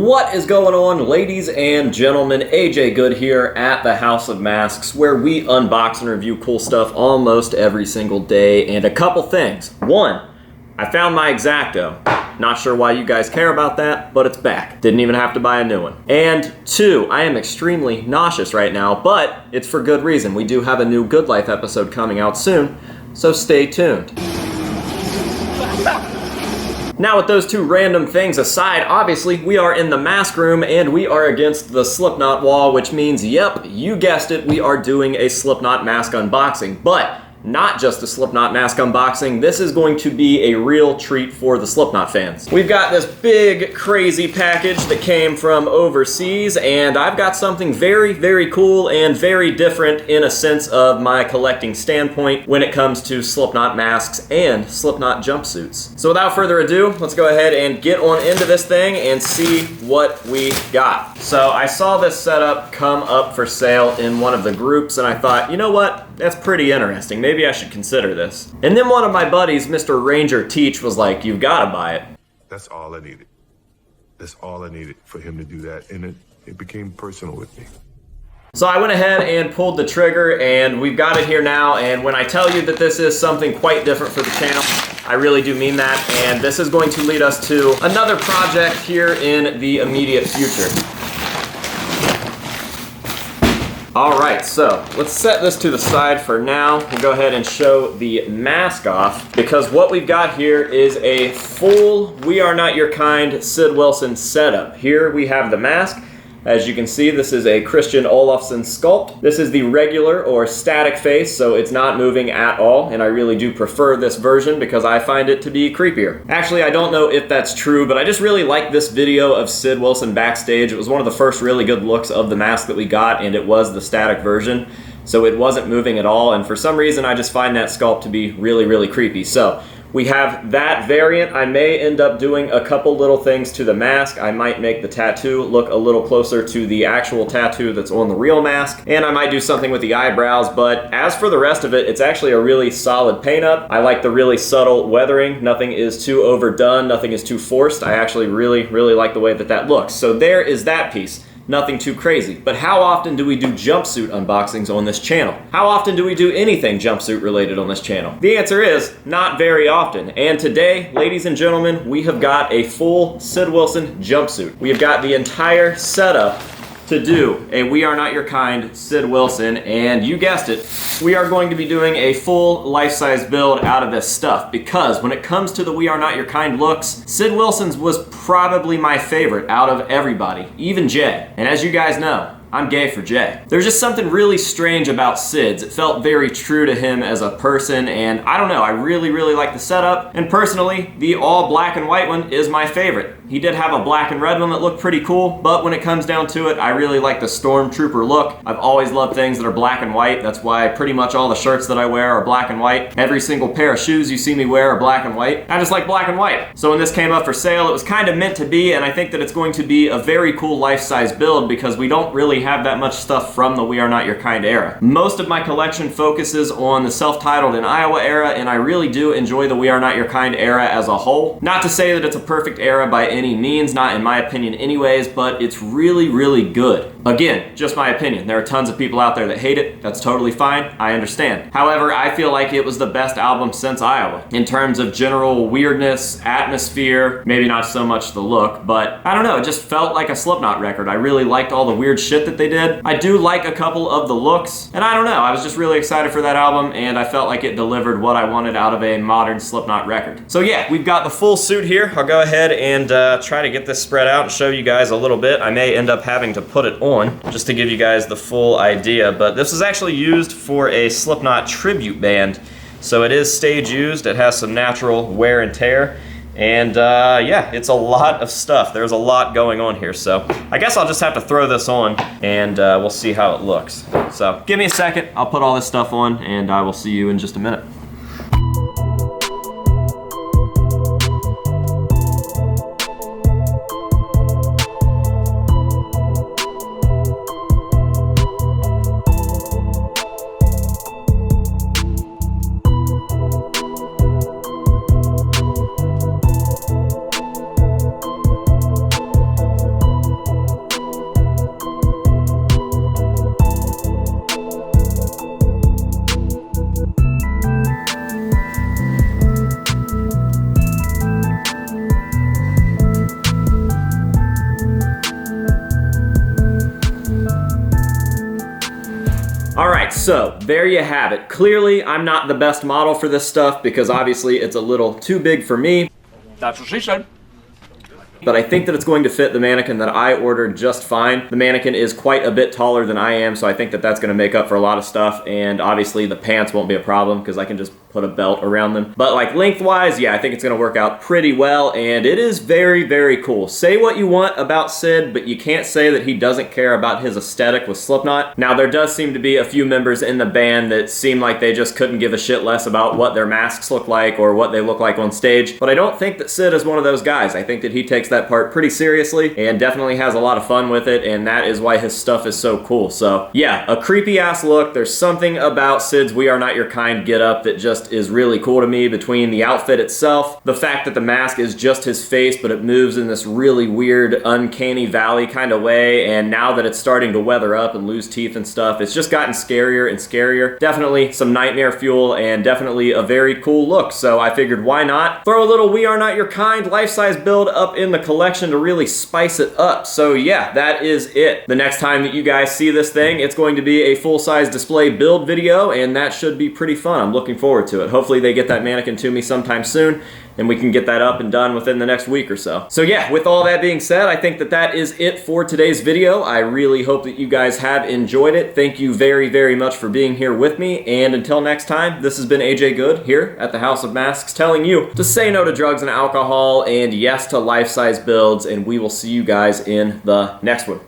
What is going on, ladies and gentlemen? AJ Good here at the House of Masks, where we unbox and review cool stuff almost every single day. And a couple things. One, I found my X-Acto. Not sure why you guys care about that, but it's back. Didn't even have to buy a new one. And two, I am extremely nauseous right now, but it's for good reason. We do have a new Good Life episode coming out soon, so stay tuned. Now, with those two random things aside, obviously we are in the mask room and we are against the Slipknot wall, which means, yep, you guessed it, we are doing a Slipknot mask unboxing. But not just a Slipknot mask unboxing, this is going to be a real treat for the Slipknot fans. We've got this big, crazy package that came from overseas, and I've got something very, very cool and very different in a sense of my collecting standpoint when it comes to Slipknot masks and Slipknot jumpsuits. So without further ado, let's go ahead and get on into this thing and see what we got. So I saw this setup come up for sale in one of the groups, and I thought, you know what? That's pretty interesting. Maybe I should consider this. And then one of my buddies, Mr. Ranger Teach, was like, you've got to buy it. That's all I needed. That's all I needed for him to do that. And it became personal with me. So I went ahead and pulled the trigger, and we've got it here now. And when I tell you that this is something quite different for the channel, I really do mean that. And this is going to lead us to another project here in the immediate future. All right, so let's set this to the side for now. We'll go ahead and show the mask off, because what we've got here is a full We Are Not Your Kind Sid Wilson setup. Here we have the mask. As you can see, this is a Christian Olofsson sculpt. This is the regular or static face, so it's not moving at all, and I really do prefer this version because I find it to be creepier. Actually, I don't know if that's true, but I just really like this video of Sid Wilson backstage. It was one of the first really good looks of the mask that we got, and it was the static version, so it wasn't moving at all, and for some reason I just find that sculpt to be really, really creepy. So we have that variant. I may end up doing a couple little things to the mask. I might make the tattoo look a little closer to the actual tattoo that's on the real mask, and I might do something with the eyebrows, but as for the rest of it, it's actually a really solid paint up. I like the really subtle weathering. Nothing is too overdone, nothing is too forced. I actually really, really like the way that that looks. So there is that piece. Nothing too crazy. But how often do we do jumpsuit unboxings on this channel? How often do we do anything jumpsuit related on this channel? The answer is not very often. And today, ladies and gentlemen, we have got a full Sid Wilson jumpsuit. We have got the entire setup to do a We Are Not Your Kind Sid Wilson, and you guessed it, we are going to be doing a full life-size build out of this stuff, because when it comes to the We Are Not Your Kind looks, Sid Wilson's was probably my favorite out of everybody, even Jay. And as you guys know, I'm gay for Jay. There's just something really strange about Sid's. It felt very true to him as a person, and I don't know, I really, really like the setup. And personally, the all black and white one is my favorite. He did have a black and red one that looked pretty cool, but when it comes down to it, I really like the Stormtrooper look. I've always loved things that are black and white. That's why pretty much all the shirts that I wear are black and white. Every single pair of shoes you see me wear are black and white. I just like black and white. So when this came up for sale, it was kind of meant to be, and I think that it's going to be a very cool life-size build because we don't really have that much stuff from the We Are Not Your Kind era. Most of my collection focuses on the self-titled and Iowa era, and I really do enjoy the We Are Not Your Kind era as a whole. Not to say that it's a perfect era by any means, not in my opinion anyways, but it's really, really good. Again, just my opinion. There are tons of people out there that hate it. That's totally fine. I understand. However, I feel like it was the best album since Iowa in terms of general weirdness, atmosphere, maybe not so much the look, but I don't know, it just felt like a Slipknot record. I really liked all the weird shit that they did. I do like a couple of the looks, and I don't know, I was just really excited for that album, and I felt like it delivered what I wanted out of a modern Slipknot record. So yeah, we've got the full suit here. I'll go ahead and try to get this spread out and show you guys a little bit. I may end up having to put it on just to give you guys the full idea, but this is actually used for a Slipknot tribute band, so it is stage used. It has some natural wear and tear. And yeah, it's a lot of stuff. There's a lot going on here, so I guess I'll just have to throw this on and we'll see how it looks. So give me a second, I'll put all this stuff on and I will see you in just a minute. so there you have it. Clearly, I'm not the best model for this stuff because obviously it's a little too big for me. That's what she said. But I think that it's going to fit the mannequin that I ordered just fine. The mannequin is quite a bit taller than I am, so I think that that's going to make up for a lot of stuff, and obviously the pants won't be a problem because I can just put a belt around them. But like lengthwise, yeah, I think it's going to work out pretty well, and it is very, very cool. Say what you want about Sid, but you can't say that he doesn't care about his aesthetic with Slipknot. Now, there does seem to be a few members in the band that seem like they just couldn't give a shit less about what their masks look like or what they look like on stage, but I don't think that Sid is one of those guys. I think that he takes that part pretty seriously and definitely has a lot of fun with it, and that is why his stuff is so cool. So yeah, a creepy ass look. There's something about Sid's We Are Not Your Kind get up that just is really cool to me, between the outfit itself, the fact that the mask is just his face but it moves in this really weird uncanny valley kind of way, and now that it's starting to weather up and lose teeth and stuff, it's just gotten scarier and scarier. Definitely some nightmare fuel and definitely a very cool look, so I figured why not throw a little We Are Not Your Kind life-size build up in the collection to really spice it up. So yeah, that is it. The next time that you guys see this thing, it's going to be a full-size display build video, and that should be pretty fun. I'm looking forward to it. Hopefully they get that mannequin to me sometime soon, and we can get that up and done within the next week or so. So yeah, with all that being said, I think that that is it for today's video. I really hope that you guys have enjoyed it. Thank you very, very much for being here with me, and until next time, this has been AJ Good here at the House of Masks telling you to say no to drugs and alcohol and yes to life-size builds, and we will see you guys in the next one.